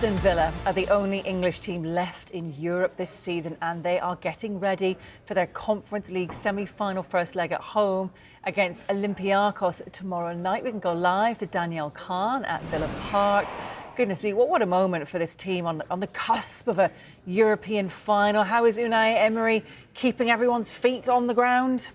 Aston Villa are the only English team left in Europe this season, and they are getting ready for their Conference League semi-final first leg at home against Olympiakos tomorrow night. We can go live to Danielle Khan at Villa Park. Goodness me, what a moment for this team on the cusp of a European final. How is Unai Emery keeping everyone's feet on the ground?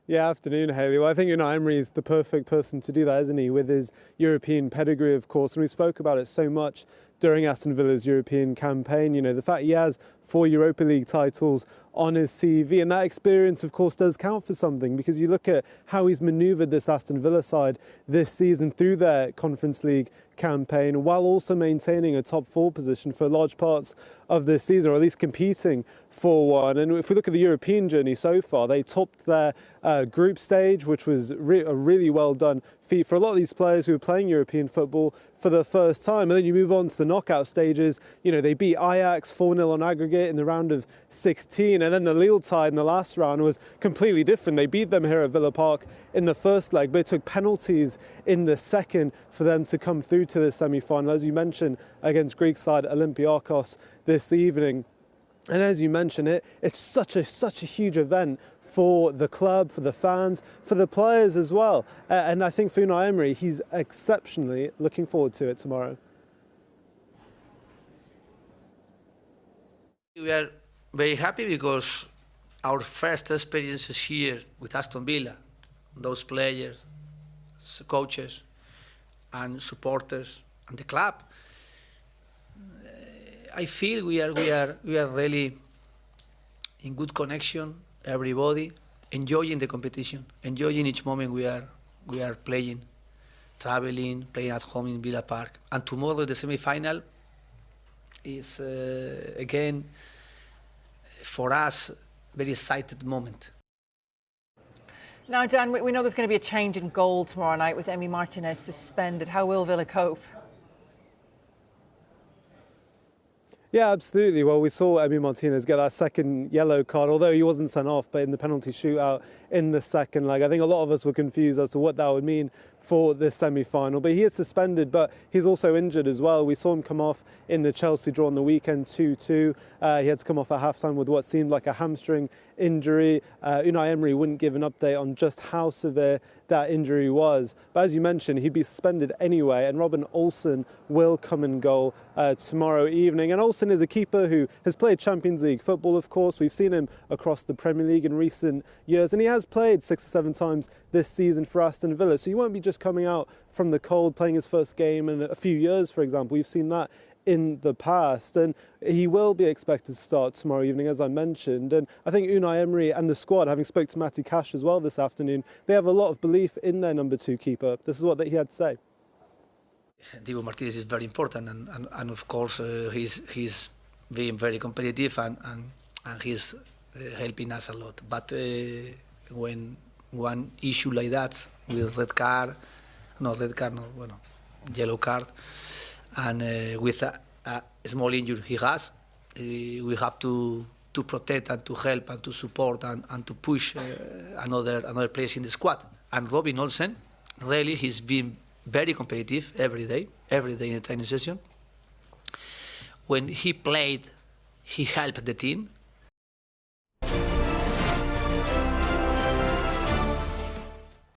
Yeah, afternoon, Hayley. Well, I think Unai Emery is the perfect person to do that, isn't he? With his European pedigree, of course. And we spoke about it so much during Aston Villa's European campaign. You know, the fact he has 4 Europa League titles on his CV. And that experience, of course, does count for something, because you look at how he's manoeuvred this Aston Villa side this season through their Conference League campaign, while also maintaining a top 4 position for large parts of this season, or at least competing for one. And if we look at the European journey so far, they topped their group stage, which was a really well done feat for a lot of these players who are playing European football for the first time. And then you move on to the knockout stages. You know, they beat Ajax 4-0 on aggregate in the round of 16, and then the Lille side in the last round was completely different. They beat them here at Villa Park in the first leg, but it took penalties in the second for them to come through to the semi-final, as you mentioned, against Greek side Olympiakos this evening. And as you mentioned, it's such a huge event for the club, for the fans, for the players as well. And I think for Unai Emery, he's exceptionally looking forward to it tomorrow. We are very happy because our first experiences here with Aston Villa, those players, coaches and supporters and the club, I feel we are really in good connection. Everybody enjoying the competition, enjoying each moment we are playing, traveling, playing at home in Villa Park. And tomorrow the semi-final is again for us very excited moment. Now, Dan, we know there's going to be a change in goal tomorrow night with Emiliano Martinez suspended. How will Villa cope? Yeah, absolutely. Well, we saw Emiliano Martinez get that second yellow card, although he wasn't sent off, but in the penalty shootout in the second leg. I think a lot of us were confused as to what that would mean for this semi-final. But he is suspended, but he's also injured as well. We saw him come off in the Chelsea draw on the weekend 2-2. He had to come off at half-time with what seemed like a hamstring injury. Unai Emery wouldn't give an update on just how severe that injury was. But as you mentioned, he'd be suspended anyway, and Robin Olsen will come in goal tomorrow evening. And Olsen is a keeper who has played Champions League football, of course. We've seen him across the Premier League in recent years, and he has played 6 or 7 times this season for Aston Villa. So he won't be just coming out from the cold, playing his first game in a few years, for example. We've seen that in the past, and he will be expected to start tomorrow evening, as I mentioned. And I think Unai Emery and the squad, having spoke to Matty Cash as well this afternoon, they have a lot of belief in their number 2 keeper. This is what he had to say. Diego Martinez is very important, and of course he's being very competitive and he's helping us a lot. But when one issue like that with yellow card, and with a small injury he has, we have to protect and to help and to support and to push another place in the squad. And Robin Olsen, really, he's been very competitive every day in the training session. When he played, he helped the team.